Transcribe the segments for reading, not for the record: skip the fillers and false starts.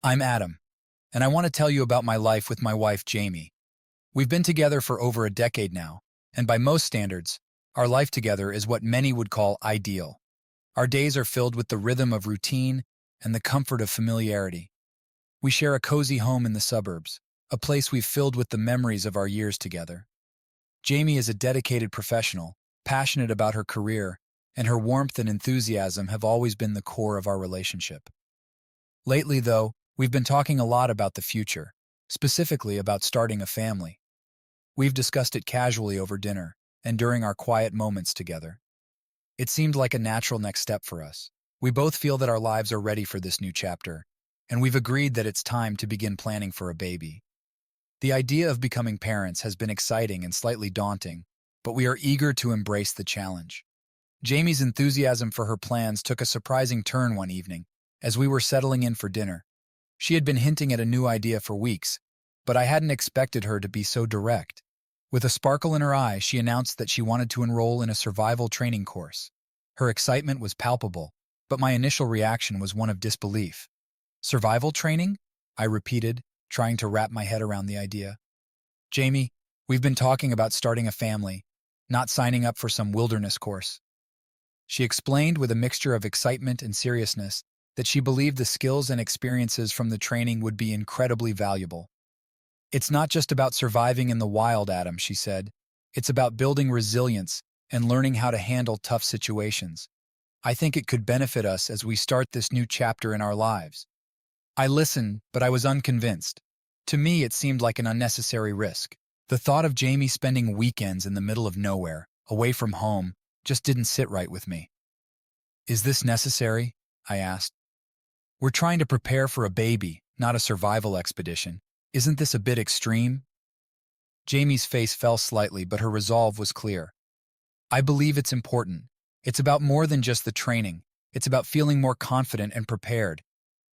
I'm Adam, and I want to tell you about my life with my wife, Jamie. We've been together for over a decade now, and by most standards, our life together is what many would call ideal. Our days are filled with the rhythm of routine and the comfort of familiarity. We share a cozy home in the suburbs, a place we've filled with the memories of our years together. Jamie is a dedicated professional, passionate about her career, and her warmth and enthusiasm have always been the core of our relationship. Lately, though, we've been talking a lot about the future, specifically about starting a family. We've discussed it casually over dinner and during our quiet moments together. It seemed like a natural next step for us. We both feel that our lives are ready for this new chapter, and we've agreed that it's time to begin planning for a baby. The idea of becoming parents has been exciting and slightly daunting, but we are eager to embrace the challenge. Jamie's enthusiasm for her plans took a surprising turn one evening as we were settling in for dinner. She had been hinting at a new idea for weeks, but I hadn't expected her to be so direct. With a sparkle in her eye, she announced that she wanted to enroll in a survival training course. Her excitement was palpable, but my initial reaction was one of disbelief. Survival training? I repeated, trying to wrap my head around the idea. Jamie, we've been talking about starting a family, not signing up for some wilderness course. She explained with a mixture of excitement and seriousness that she believed the skills and experiences from the training would be incredibly valuable. It's not just about surviving in the wild, Adam, she said. It's about building resilience and learning how to handle tough situations. I think it could benefit us as we start this new chapter in our lives. I listened, but I was unconvinced. To me, it seemed like an unnecessary risk. The thought of Jamie spending weekends in the middle of nowhere, away from home, just didn't sit right with me. Is this necessary? I asked. We're trying to prepare for a baby, not a survival expedition. Isn't this a bit extreme? Jamie's face fell slightly, but her resolve was clear. I believe it's important. It's about more than just the training. It's about feeling more confident and prepared.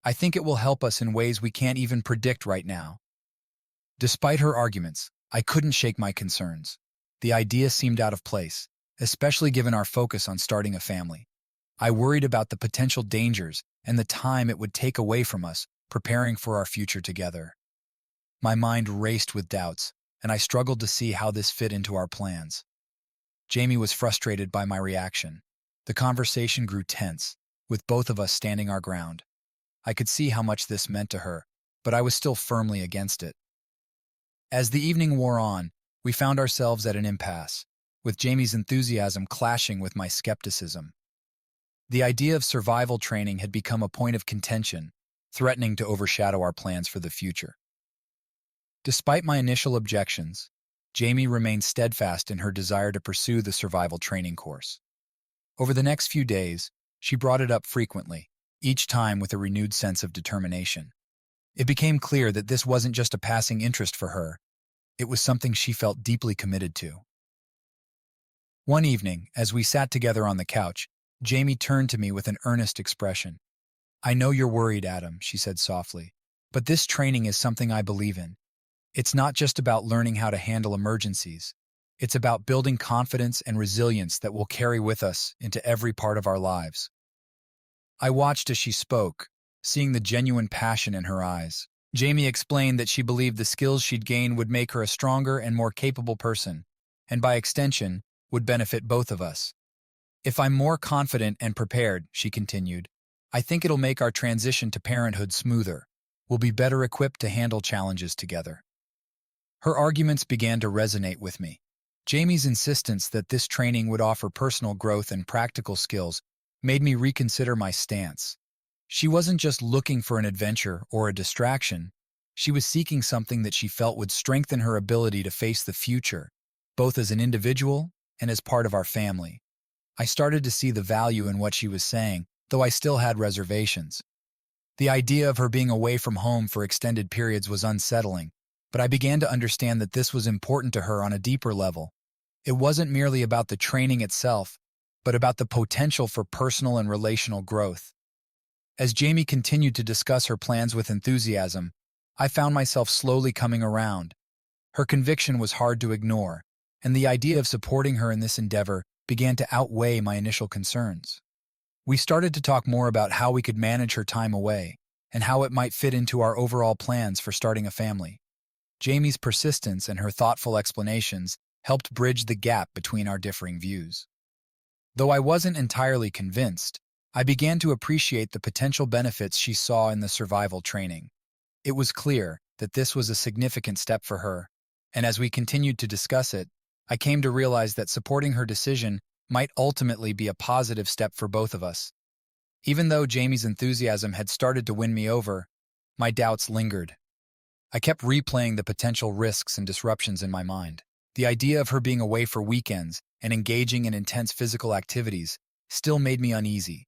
I think it will help us in ways we can't even predict right now. Despite her arguments, I couldn't shake my concerns. The idea seemed out of place, especially given our focus on starting a family. I worried about the potential dangers and the time it would take away from us preparing for our future together. My mind raced with doubts, and I struggled to see how this fit into our plans. Jamie was frustrated by my reaction. The conversation grew tense, with both of us standing our ground. I could see how much this meant to her, but I was still firmly against it. As the evening wore on, we found ourselves at an impasse, with Jamie's enthusiasm clashing with my skepticism. The idea of survival training had become a point of contention, threatening to overshadow our plans for the future. Despite my initial objections, Jamie remained steadfast in her desire to pursue the survival training course. Over the next few days, she brought it up frequently, each time with a renewed sense of determination. It became clear that this wasn't just a passing interest for her, it was something she felt deeply committed to. One evening, as we sat together on the couch, Jamie turned to me with an earnest expression. I know you're worried, Adam, she said softly, but this training is something I believe in. It's not just about learning how to handle emergencies. It's about building confidence and resilience that will carry with us into every part of our lives. I watched as she spoke, seeing the genuine passion in her eyes. Jamie explained that she believed the skills she'd gain would make her a stronger and more capable person, and by extension, would benefit both of us. If I'm more confident and prepared, she continued, I think it'll make our transition to parenthood smoother. We'll be better equipped to handle challenges together. Her arguments began to resonate with me. Jamie's insistence that this training would offer personal growth and practical skills made me reconsider my stance. She wasn't just looking for an adventure or a distraction. She was seeking something that she felt would strengthen her ability to face the future, both as an individual and as part of our family. I started to see the value in what she was saying, though I still had reservations. The idea of her being away from home for extended periods was unsettling, but I began to understand that this was important to her on a deeper level. It wasn't merely about the training itself, but about the potential for personal and relational growth. As Jamie continued to discuss her plans with enthusiasm, I found myself slowly coming around. Her conviction was hard to ignore, and the idea of supporting her in this endeavor began to outweigh my initial concerns. We started to talk more about how we could manage her time away, and how it might fit into our overall plans for starting a family. Jamie's persistence and her thoughtful explanations helped bridge the gap between our differing views. Though I wasn't entirely convinced, I began to appreciate the potential benefits she saw in the survival training. It was clear that this was a significant step for her, and as we continued to discuss it, I came to realize that supporting her decision might ultimately be a positive step for both of us. Even though Jamie's enthusiasm had started to win me over, my doubts lingered. I kept replaying the potential risks and disruptions in my mind. The idea of her being away for weekends and engaging in intense physical activities still made me uneasy.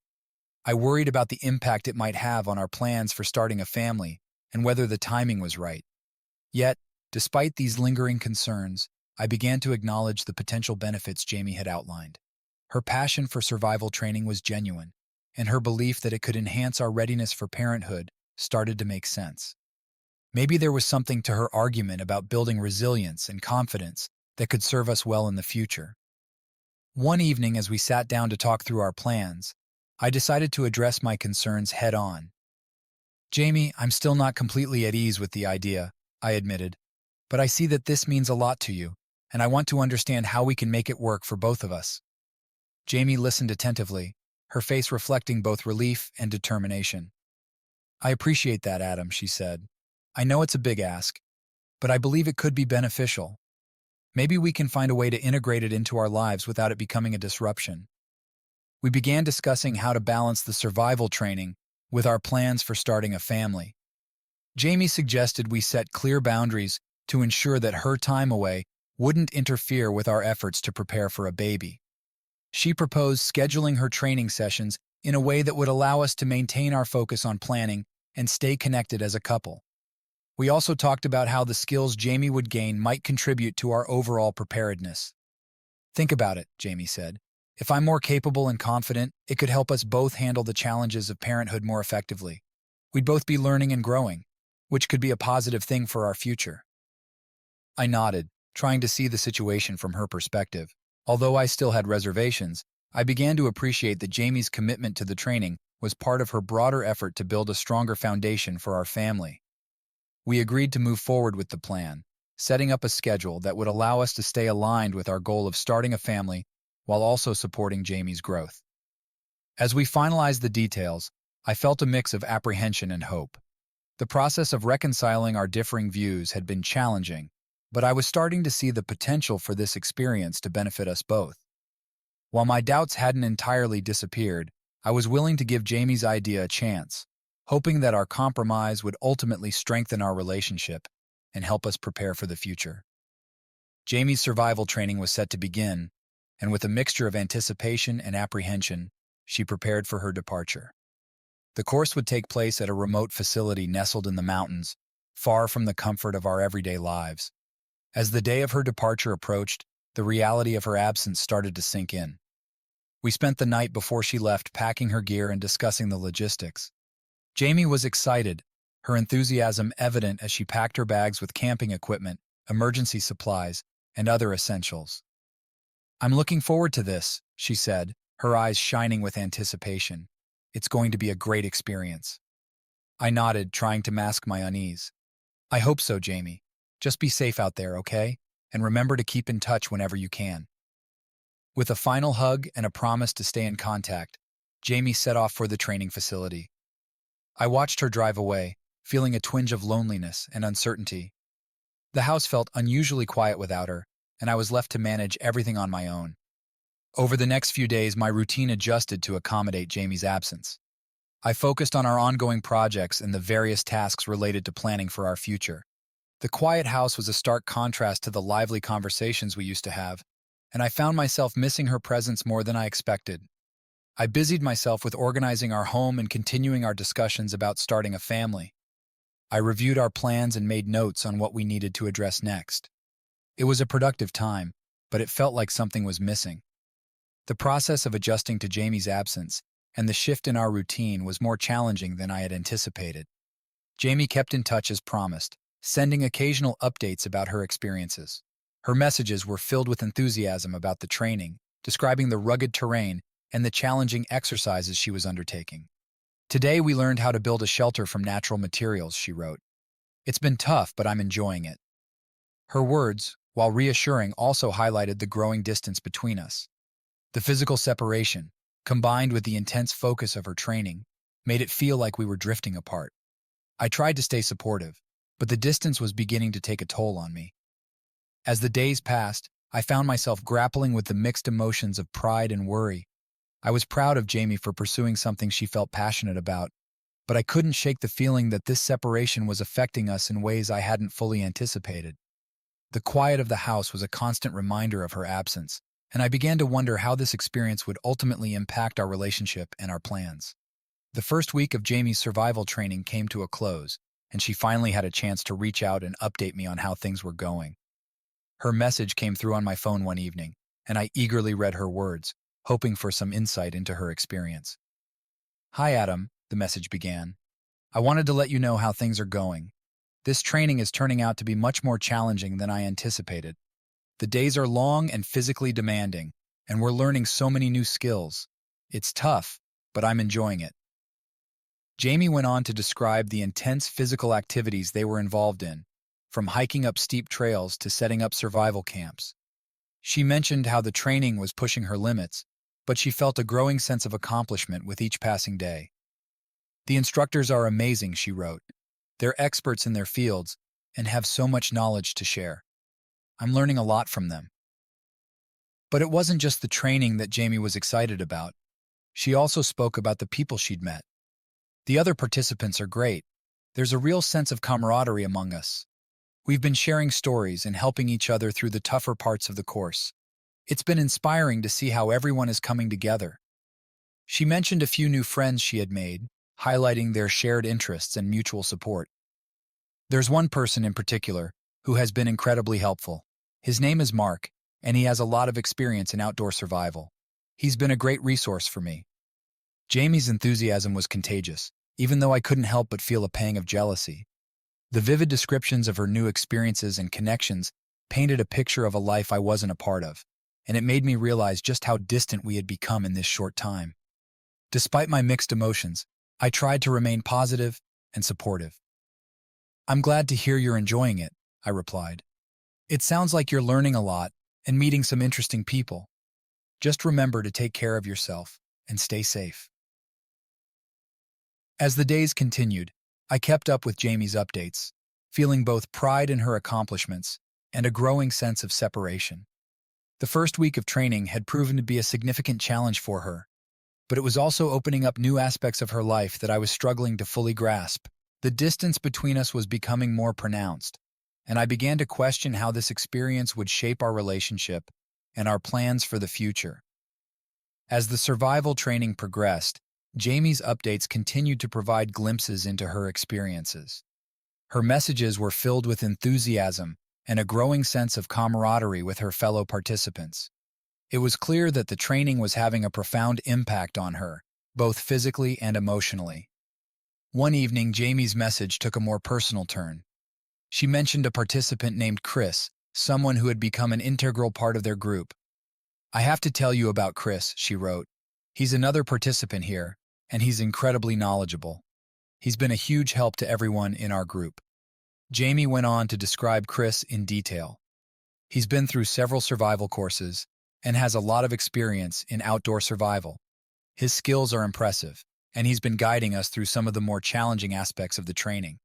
I worried about the impact it might have on our plans for starting a family and whether the timing was right. Yet, despite these lingering concerns, I began to acknowledge the potential benefits Jamie had outlined. Her passion for survival training was genuine, and her belief that it could enhance our readiness for parenthood started to make sense. Maybe there was something to her argument about building resilience and confidence that could serve us well in the future. One evening, as we sat down to talk through our plans, I decided to address my concerns head-on. "Jamie, I'm still not completely at ease with the idea," I admitted, "but I see that this means a lot to you, and I want to understand how we can make it work for both of us." Jamie listened attentively, her face reflecting both relief and determination. "I appreciate that, Adam," she said. "I know it's a big ask, but I believe it could be beneficial. Maybe we can find a way to integrate it into our lives without it becoming a disruption." We began discussing how to balance the survival training with our plans for starting a family. Jamie suggested we set clear boundaries to ensure that her time away wouldn't interfere with our efforts to prepare for a baby. She proposed scheduling her training sessions in a way that would allow us to maintain our focus on planning and stay connected as a couple. We also talked about how the skills Jamie would gain might contribute to our overall preparedness. "Think about it," Jamie said. "If I'm more capable and confident, it could help us both handle the challenges of parenthood more effectively. We'd both be learning and growing, which could be a positive thing for our future." I nodded, trying to see the situation from her perspective. Although I still had reservations, I began to appreciate that Jamie's commitment to the training was part of her broader effort to build a stronger foundation for our family. We agreed to move forward with the plan, setting up a schedule that would allow us to stay aligned with our goal of starting a family while also supporting Jamie's growth. As we finalized the details, I felt a mix of apprehension and hope. The process of reconciling our differing views had been challenging, but I was starting to see the potential for this experience to benefit us both. While my doubts hadn't entirely disappeared, I was willing to give Jamie's idea a chance, hoping that our compromise would ultimately strengthen our relationship and help us prepare for the future. Jamie's survival training was set to begin, and with a mixture of anticipation and apprehension, she prepared for her departure. The course would take place at a remote facility nestled in the mountains, far from the comfort of our everyday lives. As the day of her departure approached, the reality of her absence started to sink in. We spent the night before she left packing her gear and discussing the logistics. Jamie was excited, her enthusiasm evident as she packed her bags with camping equipment, emergency supplies, and other essentials. "I'm looking forward to this," she said, her eyes shining with anticipation. "It's going to be a great experience." I nodded, trying to mask my unease. "I hope so, Jamie. Just be safe out there, okay? And remember to keep in touch whenever you can." With a final hug and a promise to stay in contact, Jamie set off for the training facility. I watched her drive away, feeling a twinge of loneliness and uncertainty. The house felt unusually quiet without her, and I was left to manage everything on my own. Over the next few days, my routine adjusted to accommodate Jamie's absence. I focused on our ongoing projects and the various tasks related to planning for our future. The quiet house was a stark contrast to the lively conversations we used to have, and I found myself missing her presence more than I expected. I busied myself with organizing our home and continuing our discussions about starting a family. I reviewed our plans and made notes on what we needed to address next. It was a productive time, but it felt like something was missing. The process of adjusting to Jamie's absence and the shift in our routine was more challenging than I had anticipated. Jamie kept in touch as promised, sending occasional updates about her experiences. Her messages were filled with enthusiasm about the training, describing the rugged terrain and the challenging exercises she was undertaking. Today we learned how to build a shelter from natural materials, she wrote. It's been tough, but I'm enjoying it. Her words, while reassuring, also highlighted the growing distance between us. The physical separation, combined with the intense focus of her training, made it feel like we were drifting apart. I tried to stay supportive, but the distance was beginning to take a toll on me. As the days passed, I found myself grappling with the mixed emotions of pride and worry. I was proud of Jamie for pursuing something she felt passionate about, but I couldn't shake the feeling that this separation was affecting us in ways I hadn't fully anticipated. The quiet of the house was a constant reminder of her absence, and I began to wonder how this experience would ultimately impact our relationship and our plans. The first week of Jamie's survival training came to a close, and she finally had a chance to reach out and update me on how things were going. Her message came through on my phone one evening, and I eagerly read her words, hoping for some insight into her experience. "Hi, Adam," the message began. "I wanted to let you know how things are going. This training is turning out to be much more challenging than I anticipated. The days are long and physically demanding, and we're learning so many new skills. It's tough, but I'm enjoying it." Jamie went on to describe the intense physical activities they were involved in, from hiking up steep trails to setting up survival camps. She mentioned how the training was pushing her limits, but she felt a growing sense of accomplishment with each passing day. "The instructors are amazing," she wrote. "They're experts in their fields and have so much knowledge to share. I'm learning a lot from them." But it wasn't just the training that Jamie was excited about. She also spoke about the people she'd met. "The other participants are great. There's a real sense of camaraderie among us. We've been sharing stories and helping each other through the tougher parts of the course. It's been inspiring to see how everyone is coming together." She mentioned a few new friends she had made, highlighting their shared interests and mutual support. "There's one person in particular who has been incredibly helpful. His name is Mark, and he has a lot of experience in outdoor survival. He's been a great resource for me." Jamie's enthusiasm was contagious, even though I couldn't help but feel a pang of jealousy. The vivid descriptions of her new experiences and connections painted a picture of a life I wasn't a part of, and it made me realize just how distant we had become in this short time. Despite my mixed emotions, I tried to remain positive and supportive. "I'm glad to hear you're enjoying it," I replied. "It sounds like you're learning a lot and meeting some interesting people. Just remember to take care of yourself and stay safe." As the days continued, I kept up with Jamie's updates, feeling both pride in her accomplishments and a growing sense of separation. The first week of training had proven to be a significant challenge for her, but it was also opening up new aspects of her life that I was struggling to fully grasp. The distance between us was becoming more pronounced, and I began to question how this experience would shape our relationship and our plans for the future. As the survival training progressed, Jamie's updates continued to provide glimpses into her experiences. Her messages were filled with enthusiasm and a growing sense of camaraderie with her fellow participants. It was clear that the training was having a profound impact on her, both physically and emotionally. One evening, Jamie's message took a more personal turn. She mentioned a participant named Chris, someone who had become an integral part of their group. "I have to tell you about Chris," she wrote. "He's another participant here, and he's incredibly knowledgeable. He's been a huge help to everyone in our group." Jamie went on to describe Chris in detail. "He's been through several survival courses and has a lot of experience in outdoor survival. His skills are impressive, and he's been guiding us through some of the more challenging aspects of the training.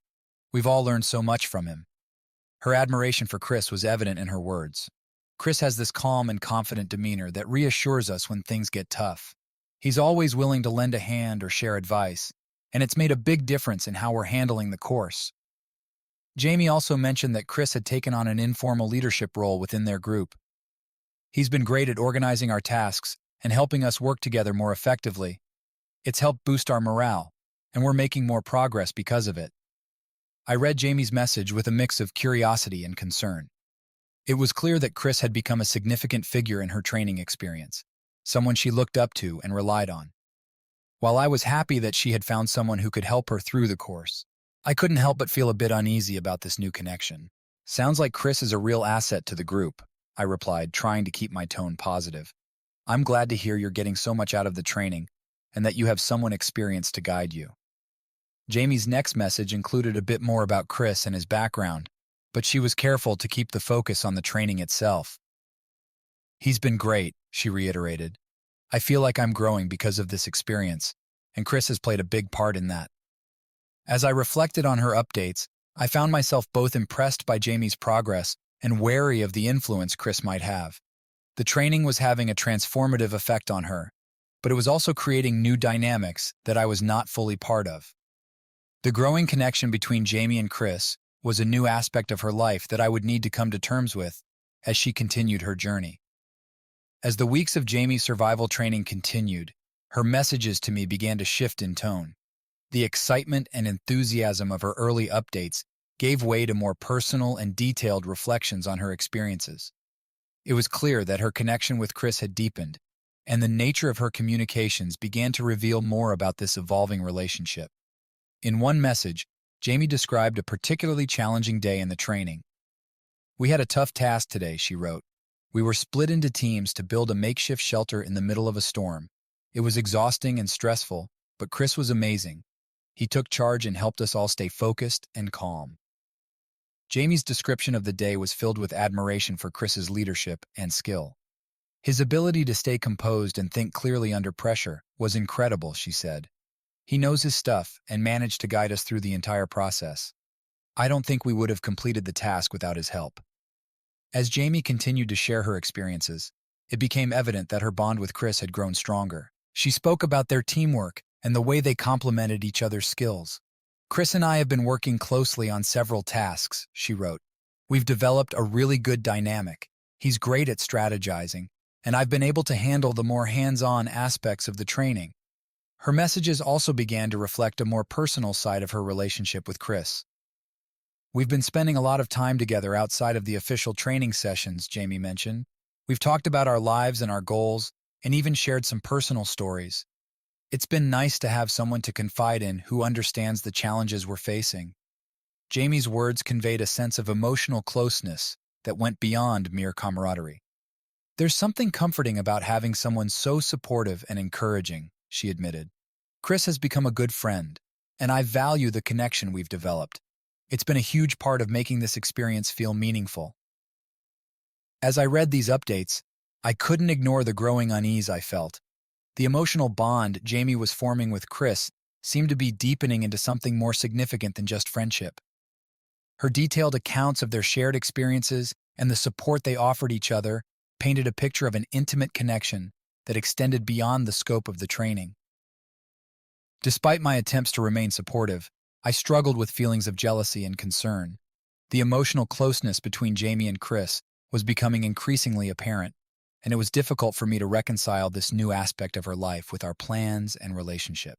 We've all learned so much from him." Her admiration for Chris was evident in her words. "Chris has this calm and confident demeanor that reassures us when things get tough. He's always willing to lend a hand or share advice, and it's made a big difference in how we're handling the course." Jamie also mentioned that Chris had taken on an informal leadership role within their group. "He's been great at organizing our tasks and helping us work together more effectively. It's helped boost our morale, and we're making more progress because of it." I read Jamie's message with a mix of curiosity and concern. It was clear that Chris had become a significant figure in her training experience, someone she looked up to and relied on. While I was happy that she had found someone who could help her through the course, I couldn't help but feel a bit uneasy about this new connection. "Sounds like Chris is a real asset to the group," I replied, trying to keep my tone positive. "I'm glad to hear you're getting so much out of the training, and that you have someone experienced to guide you. Jamie's next message included a bit more about Chris and his background, but she was careful to keep the focus on the training itself. "He's been great," she reiterated. "I feel like I'm growing because of this experience, and Chris has played a big part in that." As I reflected on her updates, I found myself both impressed by Jamie's progress and wary of the influence Chris might have. The training was having a transformative effect on her, but it was also creating new dynamics that I was not fully part of. The growing connection between Jamie and Chris was a new aspect of her life that I would need to come to terms with as she continued her journey. As the weeks of Jamie's survival training continued, her messages to me began to shift in tone. The excitement and enthusiasm of her early updates gave way to more personal and detailed reflections on her experiences. It was clear that her connection with Chris had deepened, and the nature of her communications began to reveal more about this evolving relationship. In one message, Jamie described a particularly challenging day in the training. "We had a tough task today," she wrote. "We were split into teams to build a makeshift shelter in the middle of a storm. It was exhausting and stressful, but Chris was amazing. He took charge and helped us all stay focused and calm." Jamie's description of the day was filled with admiration for Chris's leadership and skill. "His ability to stay composed and think clearly under pressure was incredible," she said. "He knows his stuff and managed to guide us through the entire process. I don't think we would have completed the task without his help." As Jamie continued to share her experiences, it became evident that her bond with Chris had grown stronger. She spoke about their teamwork and the way they complemented each other's skills. "Chris and I have been working closely on several tasks," she wrote. "We've developed a really good dynamic. He's great at strategizing, and I've been able to handle the more hands-on aspects of the training." Her messages also began to reflect a more personal side of her relationship with Chris. "We've been spending a lot of time together outside of the official training sessions," Jamie mentioned. "We've talked about our lives and our goals, and even shared some personal stories. It's been nice to have someone to confide in who understands the challenges we're facing." Jamie's words conveyed a sense of emotional closeness that went beyond mere camaraderie. "There's something comforting about having someone so supportive and encouraging," she admitted. "Chris has become a good friend, and I value the connection we've developed. It's been a huge part of making this experience feel meaningful." As I read these updates, I couldn't ignore the growing unease I felt. The emotional bond Jamie was forming with Chris seemed to be deepening into something more significant than just friendship. Her detailed accounts of their shared experiences and the support they offered each other painted a picture of an intimate connection that extended beyond the scope of the training. Despite my attempts to remain supportive, I struggled with feelings of jealousy and concern. The emotional closeness between Jamie and Chris was becoming increasingly apparent, and it was difficult for me to reconcile this new aspect of her life with our plans and relationship.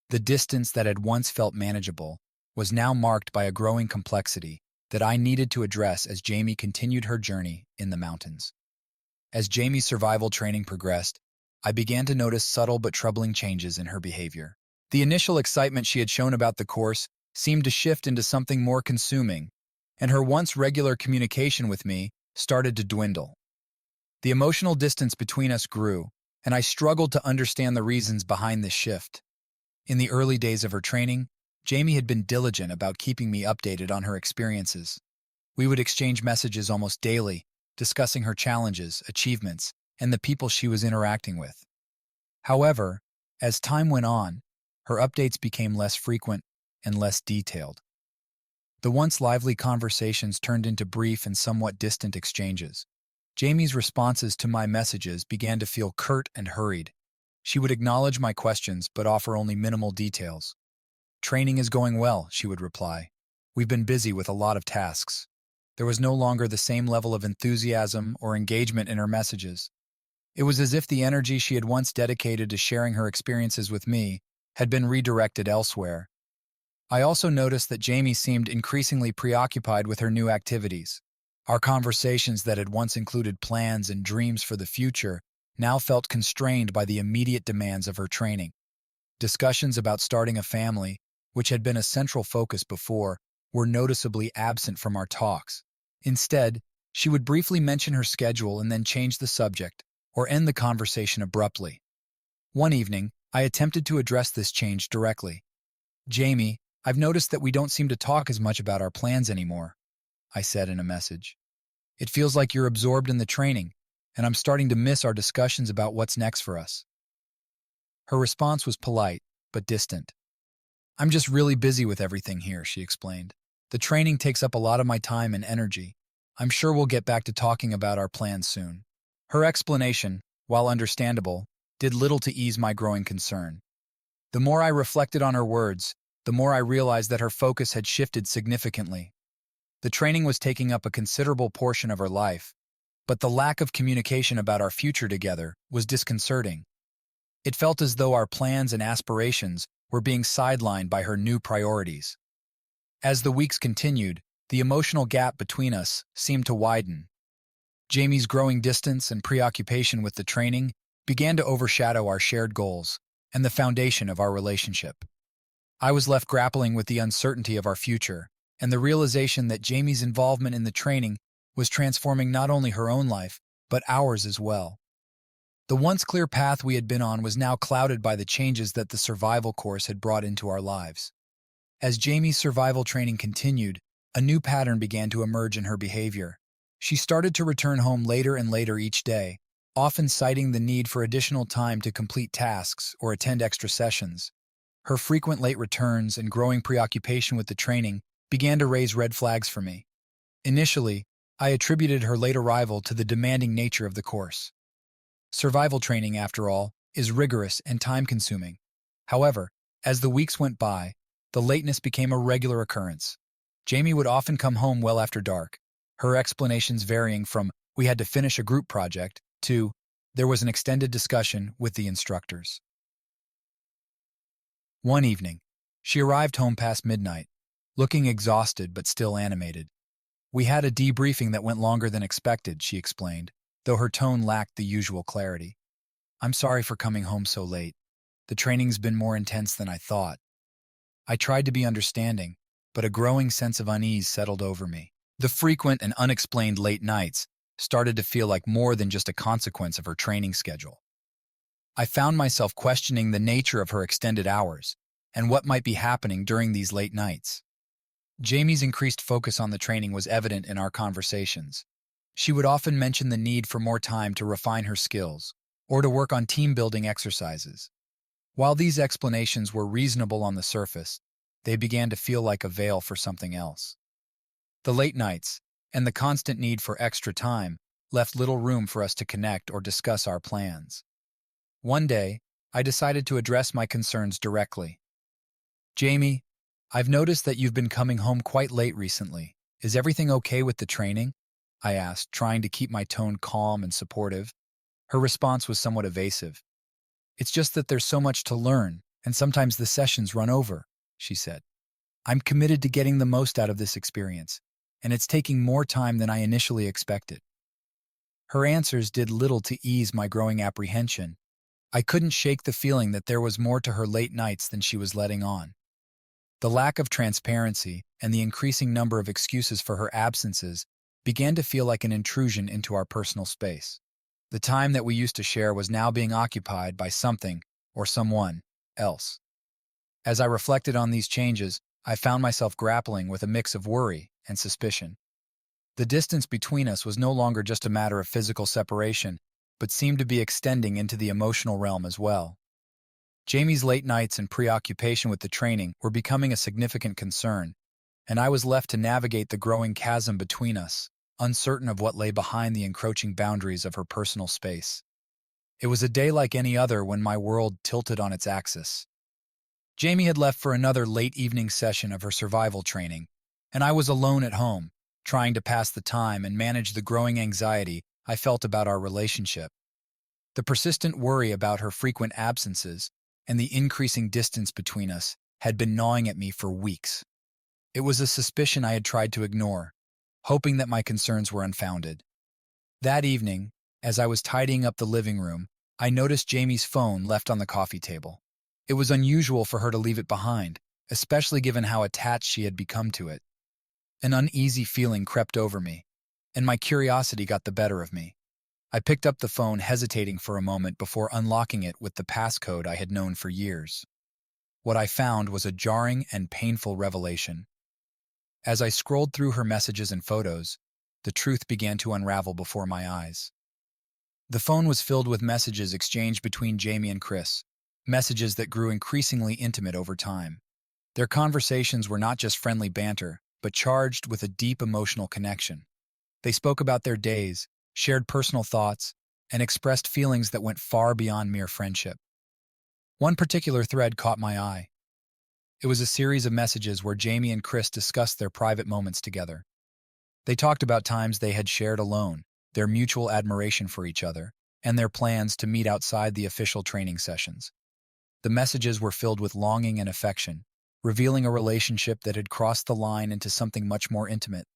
The distance that had once felt manageable was now marked by a growing complexity that I needed to address as Jamie continued her journey in the mountains. As Jamie's survival training progressed, I began to notice subtle but troubling changes in her behavior. The initial excitement she had shown about the course seemed to shift into something more consuming, and her once regular communication with me started to dwindle. The emotional distance between us grew, and I struggled to understand the reasons behind this shift. In the early days of her training, Jamie had been diligent about keeping me updated on her experiences. We would exchange messages almost daily, discussing her challenges, achievements, and the people she was interacting with. However, as time went on, her updates became less frequent and less detailed. The once lively conversations turned into brief and somewhat distant exchanges. Jamie's responses to my messages began to feel curt and hurried. She would acknowledge my questions but offer only minimal details. "Training is going well," she would reply. "We've been busy with a lot of tasks." There was no longer the same level of enthusiasm or engagement in her messages. It was as if the energy she had once dedicated to sharing her experiences with me had been redirected elsewhere. I also noticed that Jamie seemed increasingly preoccupied with her new activities. Our conversations that had once included plans and dreams for the future now felt constrained by the immediate demands of her training. Discussions about starting a family, which had been a central focus before, were noticeably absent from our talks. Instead, she would briefly mention her schedule and then change the subject, or end the conversation abruptly. One evening, I attempted to address this change directly. "Jamie, I've noticed that we don't seem to talk as much about our plans anymore," I said in a message. "It feels like you're absorbed in the training, and I'm starting to miss our discussions about what's next for us." Her response was polite, but distant. "I'm just really busy with everything here," she explained. "The training takes up a lot of my time and energy. I'm sure we'll get back to talking about our plans soon." Her explanation, while understandable, did little to ease my growing concern. The more I reflected on her words, the more I realized that her focus had shifted significantly. The training was taking up a considerable portion of her life, but the lack of communication about our future together was disconcerting. It felt as though our plans and aspirations were being sidelined by her new priorities. As the weeks continued, the emotional gap between us seemed to widen. Jamie's growing distance and preoccupation with the training began to overshadow our shared goals and the foundation of our relationship. I was left grappling with the uncertainty of our future and the realization that Jamie's involvement in the training was transforming not only her own life, but ours as well. The once clear path we had been on was now clouded by the changes that the survival course had brought into our lives. As Jamie's survival training continued, a new pattern began to emerge in her behavior. She started to return home later and later each day, often citing the need for additional time to complete tasks or attend extra sessions. Her frequent late returns and growing preoccupation with the training began to raise red flags for me. Initially, I attributed her late arrival to the demanding nature of the course. Survival training, after all, is rigorous and time-consuming. However, as the weeks went by, the lateness became a regular occurrence. Jamie would often come home well after dark, her explanations varying from "we had to finish a group project" to "there was an extended discussion with the instructors." One evening, she arrived home past midnight, looking exhausted but still animated. "We had a debriefing that went longer than expected," she explained, though her tone lacked the usual clarity. "I'm sorry for coming home so late. The training's been more intense than I thought." I tried to be understanding, but a growing sense of unease settled over me. The frequent and unexplained late nights started to feel like more than just a consequence of her training schedule. I found myself questioning the nature of her extended hours and what might be happening during these late nights. Jamie's increased focus on the training was evident in our conversations. She would often mention the need for more time to refine her skills or to work on team-building exercises. While these explanations were reasonable on the surface, they began to feel like a veil for something else. The late nights and the constant need for extra time left little room for us to connect or discuss our plans. One day, I decided to address my concerns directly. "Jamie, I've noticed that you've been coming home quite late recently. Is everything okay with the training?" I asked, trying to keep my tone calm and supportive. Her response was somewhat evasive. "It's just that there's so much to learn, and sometimes the sessions run over," she said. "I'm committed to getting the most out of this experience, and it's taking more time than I initially expected." Her answers did little to ease my growing apprehension. I couldn't shake the feeling that there was more to her late nights than she was letting on. The lack of transparency and the increasing number of excuses for her absences began to feel like an intrusion into our personal space. The time that we used to share was now being occupied by something or someone else. As I reflected on these changes, I found myself grappling with a mix of worry and suspicion. The distance between us was no longer just a matter of physical separation, but seemed to be extending into the emotional realm as well. Jamie's late nights and preoccupation with the training were becoming a significant concern, and I was left to navigate the growing chasm between us, uncertain of what lay behind the encroaching boundaries of her personal space. It was a day like any other when my world tilted on its axis. Jamie had left for another late evening session of her survival training, and I was alone at home, trying to pass the time and manage the growing anxiety I felt about our relationship. The persistent worry about her frequent absences and the increasing distance between us had been gnawing at me for weeks. It was a suspicion I had tried to ignore, hoping that my concerns were unfounded. That evening, as I was tidying up the living room, I noticed Jamie's phone left on the coffee table. It was unusual for her to leave it behind, especially given how attached she had become to it. An uneasy feeling crept over me, and my curiosity got the better of me. I picked up the phone, hesitating for a moment before unlocking it with the passcode I had known for years. What I found was a jarring and painful revelation. As I scrolled through her messages and photos, the truth began to unravel before my eyes. The phone was filled with messages exchanged between Jamie and Chris, messages that grew increasingly intimate over time. Their conversations were not just friendly banter, but charged with a deep emotional connection. They spoke about their days, shared personal thoughts, and expressed feelings that went far beyond mere friendship. One particular thread caught my eye. It was a series of messages where Jamie and Chris discussed their private moments together. They talked about times they had shared alone, their mutual admiration for each other, and their plans to meet outside the official training sessions. The messages were filled with longing and affection, revealing a relationship that had crossed the line into something much more intimate.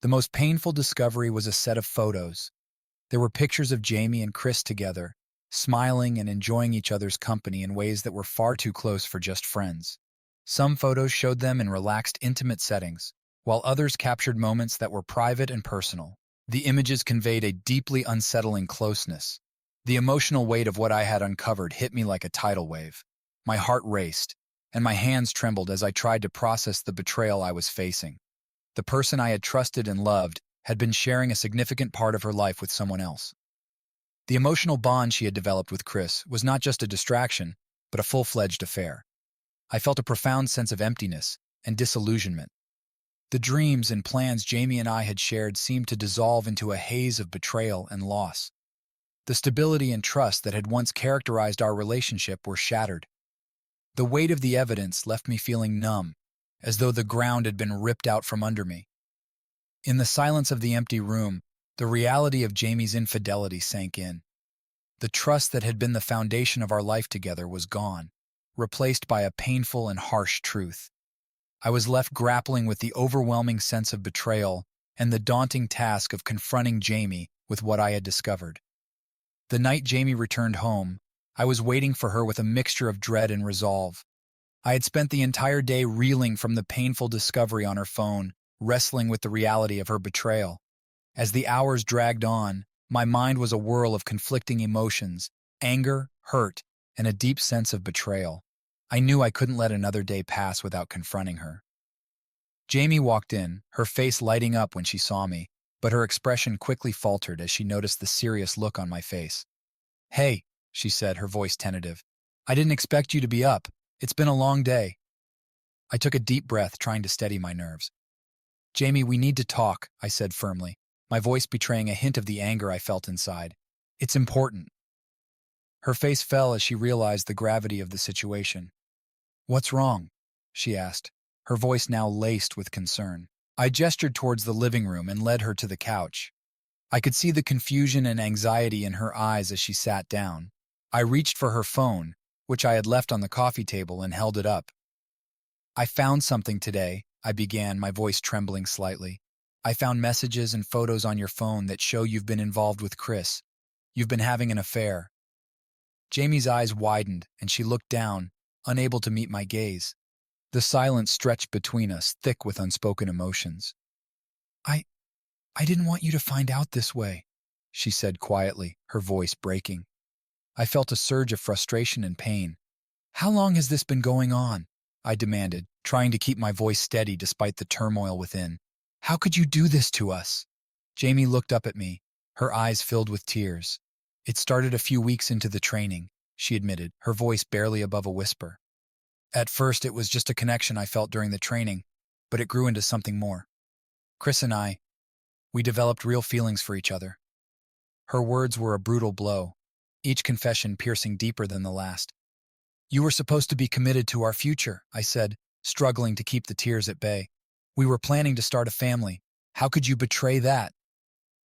The most painful discovery was a set of photos. There were pictures of Jamie and Chris together, smiling and enjoying each other's company in ways that were far too close for just friends. Some photos showed them in relaxed, intimate settings, while others captured moments that were private and personal. The images conveyed a deeply unsettling closeness. The emotional weight of what I had uncovered hit me like a tidal wave. My heart raced, and my hands trembled as I tried to process the betrayal I was facing. The person I had trusted and loved had been sharing a significant part of her life with someone else. The emotional bond she had developed with Chris was not just a distraction, but a full-fledged affair. I felt a profound sense of emptiness and disillusionment. The dreams and plans Jamie and I had shared seemed to dissolve into a haze of betrayal and loss. The stability and trust that had once characterized our relationship were shattered. The weight of the evidence left me feeling numb, as though the ground had been ripped out from under me. In the silence of the empty room, the reality of Jamie's infidelity sank in. The trust that had been the foundation of our life together was gone, replaced by a painful and harsh truth. I was left grappling with the overwhelming sense of betrayal and the daunting task of confronting Jamie with what I had discovered. The night Jamie returned home, I was waiting for her with a mixture of dread and resolve. I had spent the entire day reeling from the painful discovery on her phone, wrestling with the reality of her betrayal. As the hours dragged on, my mind was a whirl of conflicting emotions, anger, hurt, and a deep sense of betrayal. I knew I couldn't let another day pass without confronting her. Jamie walked in, her face lighting up when she saw me, but her expression quickly faltered as she noticed the serious look on my face. "Hey," she said, her voice tentative. "I didn't expect you to be up. It's been a long day." I took a deep breath, trying to steady my nerves. "Jamie, we need to talk," I said firmly, my voice betraying a hint of the anger I felt inside. "It's important." Her face fell as she realized the gravity of the situation. "What's wrong?" she asked, her voice now laced with concern. I gestured towards the living room and led her to the couch. I could see the confusion and anxiety in her eyes as she sat down. I reached for her phone, which I had left on the coffee table, and held it up. "I found something today," I began, my voice trembling slightly. "I found messages and photos on your phone that show you've been involved with Chris. You've been having an affair." Jamie's eyes widened, and she looked down, unable to meet my gaze. The silence stretched between us, thick with unspoken emotions. I didn't want you to find out this way," she said quietly, her voice breaking. I felt a surge of frustration and pain. "How long has this been going on?" I demanded, trying to keep my voice steady despite the turmoil within. "How could you do this to us?" Jamie looked up at me, her eyes filled with tears. "It started a few weeks into the training," she admitted, her voice barely above a whisper. "At first, it was just a connection I felt during the training, but it grew into something more. Chris and we developed real feelings for each other." Her words were a brutal blow, each confession piercing deeper than the last. "You were supposed to be committed to our future," I said, struggling to keep the tears at bay. "We were planning to start a family. How could you betray that?"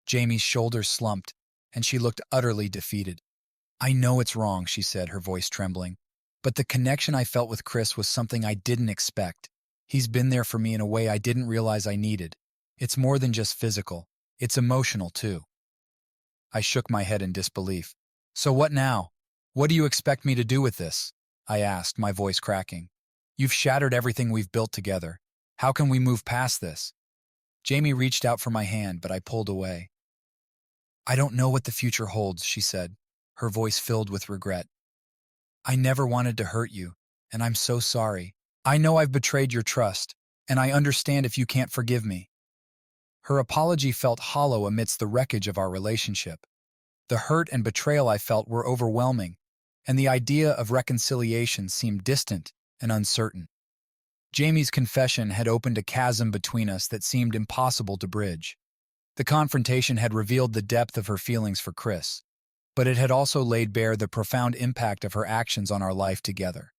Jamie's shoulders slumped, and she looked utterly defeated. "I know it's wrong," she said, her voice trembling. "But the connection I felt with Chris was something I didn't expect. He's been there for me in a way I didn't realize I needed. It's more than just physical. It's emotional, too." I shook my head in disbelief. "So what now? What do you expect me to do with this?" I asked, my voice cracking. "You've shattered everything we've built together. How can we move past this?" Jamie reached out for my hand, but I pulled away. I don't know what the future holds, she said, her voice filled with regret. I never wanted to hurt you, and I'm so sorry. I know I've betrayed your trust, and I understand if you can't forgive me. Her apology felt hollow amidst the wreckage of our relationship. The hurt and betrayal I felt were overwhelming, and the idea of reconciliation seemed distant and uncertain. Jamie's confession had opened a chasm between us that seemed impossible to bridge. The confrontation had revealed the depth of her feelings for Chris, but it had also laid bare the profound impact of her actions on our life together.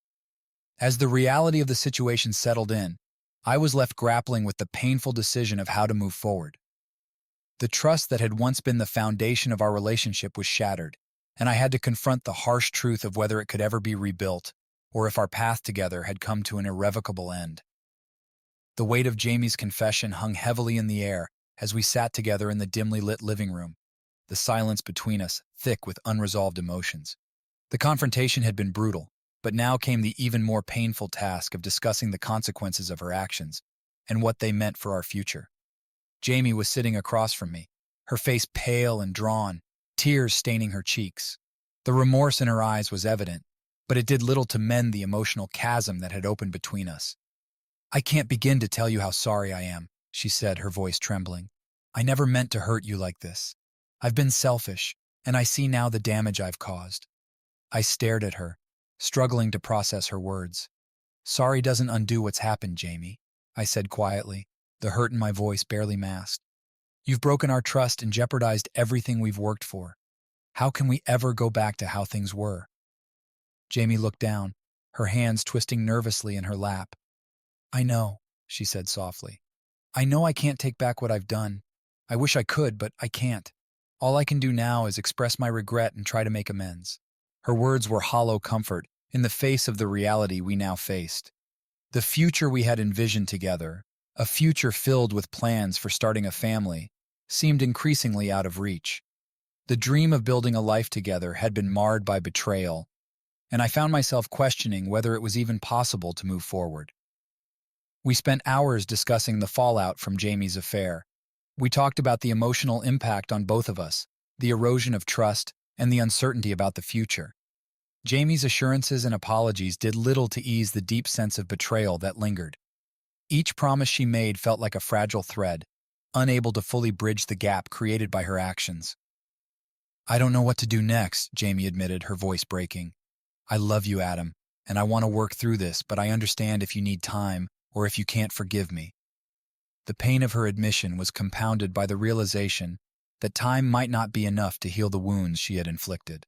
As the reality of the situation settled in, I was left grappling with the painful decision of how to move forward. The trust that had once been the foundation of our relationship was shattered, and I had to confront the harsh truth of whether it could ever be rebuilt, or if our path together had come to an irrevocable end. The weight of Jamie's confession hung heavily in the air as we sat together in the dimly lit living room, the silence between us thick with unresolved emotions. The confrontation had been brutal, but now came the even more painful task of discussing the consequences of her actions and what they meant for our future. Jamie was sitting across from me, her face pale and drawn, tears staining her cheeks. The remorse in her eyes was evident, but it did little to mend the emotional chasm that had opened between us. I can't begin to tell you how sorry I am, she said, her voice trembling. I never meant to hurt you like this. I've been selfish, and I see now the damage I've caused. I stared at her, struggling to process her words. Sorry doesn't undo what's happened, Jamie, I said quietly, the hurt in my voice barely masked. You've broken our trust and jeopardized everything we've worked for. How can we ever go back to how things were? Jamie looked down, her hands twisting nervously in her lap. I know, she said softly. I know I can't take back what I've done. I wish I could, but I can't. All I can do now is express my regret and try to make amends. Her words were hollow comfort in the face of the reality we now faced. The future we had envisioned together, a future filled with plans for starting a family, seemed increasingly out of reach. The dream of building a life together had been marred by betrayal, and I found myself questioning whether it was even possible to move forward. We spent hours discussing the fallout from Jamie's affair. We talked about the emotional impact on both of us, the erosion of trust, and the uncertainty about the future. Jamie's assurances and apologies did little to ease the deep sense of betrayal that lingered. Each promise she made felt like a fragile thread, unable to fully bridge the gap created by her actions. I don't know what to do next, Jamie admitted, her voice breaking. I love you, Adam, and I want to work through this, but I understand if you need time or if you can't forgive me. The pain of her admission was compounded by the realization that time might not be enough to heal the wounds she had inflicted.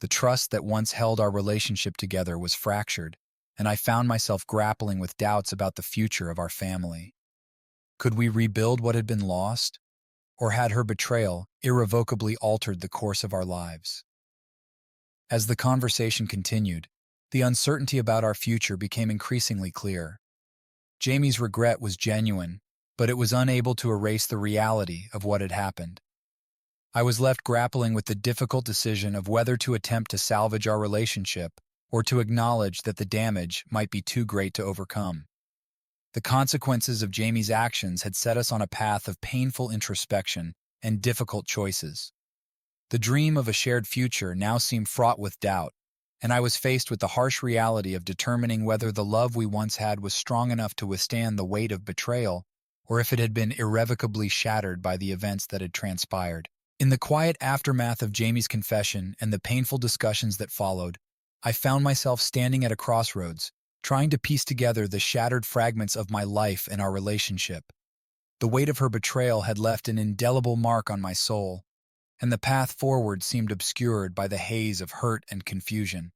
The trust that once held our relationship together was fractured, and I found myself grappling with doubts about the future of our family. Could we rebuild what had been lost, or had her betrayal irrevocably altered the course of our lives? As the conversation continued, the uncertainty about our future became increasingly clear. Jamie's regret was genuine, but it was unable to erase the reality of what had happened. I was left grappling with the difficult decision of whether to attempt to salvage our relationship or to acknowledge that the damage might be too great to overcome. The consequences of Jamie's actions had set us on a path of painful introspection and difficult choices. The dream of a shared future now seemed fraught with doubt, and I was faced with the harsh reality of determining whether the love we once had was strong enough to withstand the weight of betrayal, or if it had been irrevocably shattered by the events that had transpired. In the quiet aftermath of Jamie's confession and the painful discussions that followed, I found myself standing at a crossroads, trying to piece together the shattered fragments of my life and our relationship. The weight of her betrayal had left an indelible mark on my soul, and the path forward seemed obscured by the haze of hurt and confusion.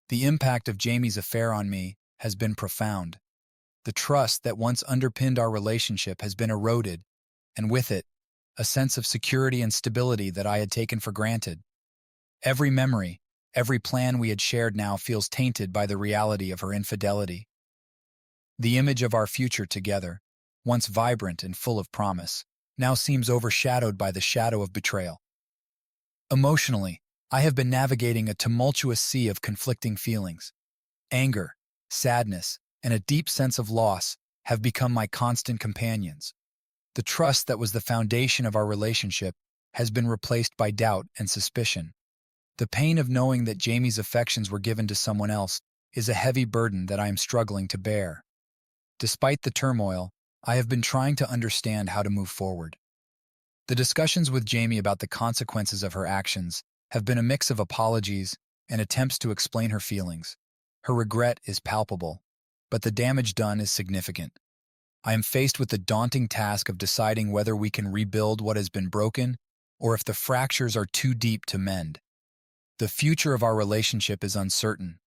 The impact of Jamie's affair on me has been profound. The trust that once underpinned our relationship has been eroded, and with it, a sense of security and stability that I had taken for granted. Every memory, every plan we had shared now feels tainted by the reality of her infidelity. The image of our future together, once vibrant and full of promise, now seems overshadowed by the shadow of betrayal. Emotionally, I have been navigating a tumultuous sea of conflicting feelings. Anger, sadness, and a deep sense of loss have become my constant companions. The trust that was the foundation of our relationship has been replaced by doubt and suspicion. The pain of knowing that Jamie's affections were given to someone else is a heavy burden that I am struggling to bear. Despite the turmoil, I have been trying to understand how to move forward. The discussions with Jamie about the consequences of her actions have been a mix of apologies and attempts to explain her feelings. Her regret is palpable, but the damage done is significant. I am faced with the daunting task of deciding whether we can rebuild what has been broken or if the fractures are too deep to mend. The future of our relationship is uncertain.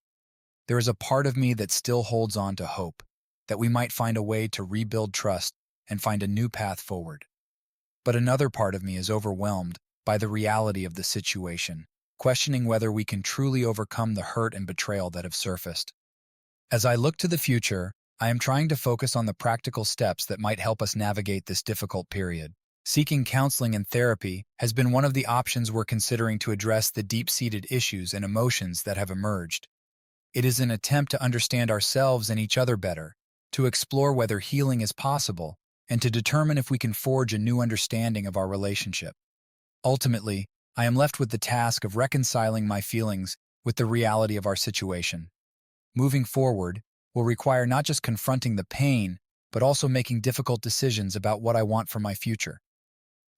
There is a part of me that still holds on to hope that we might find a way to rebuild trust and find a new path forward. But another part of me is overwhelmed by the reality of the situation, questioning whether we can truly overcome the hurt and betrayal that have surfaced. As I look to the future, I am trying to focus on the practical steps that might help us navigate this difficult period. Seeking counseling and therapy has been one of the options we're considering to address the deep-seated issues and emotions that have emerged. It is an attempt to understand ourselves and each other better, to explore whether healing is possible, and to determine if we can forge a new understanding of our relationship. Ultimately, I am left with the task of reconciling my feelings with the reality of our situation. Moving forward will require not just confronting the pain, but also making difficult decisions about what I want for my future.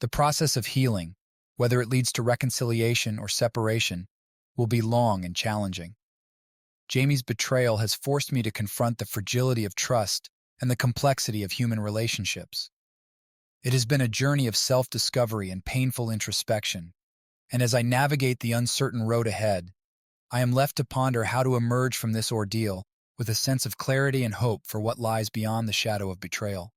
The process of healing, whether it leads to reconciliation or separation, will be long and challenging. Jamie's betrayal has forced me to confront the fragility of trust and the complexity of human relationships. It has been a journey of self-discovery and painful introspection, and as I navigate the uncertain road ahead, I am left to ponder how to emerge from this ordeal with a sense of clarity and hope for what lies beyond the shadow of betrayal.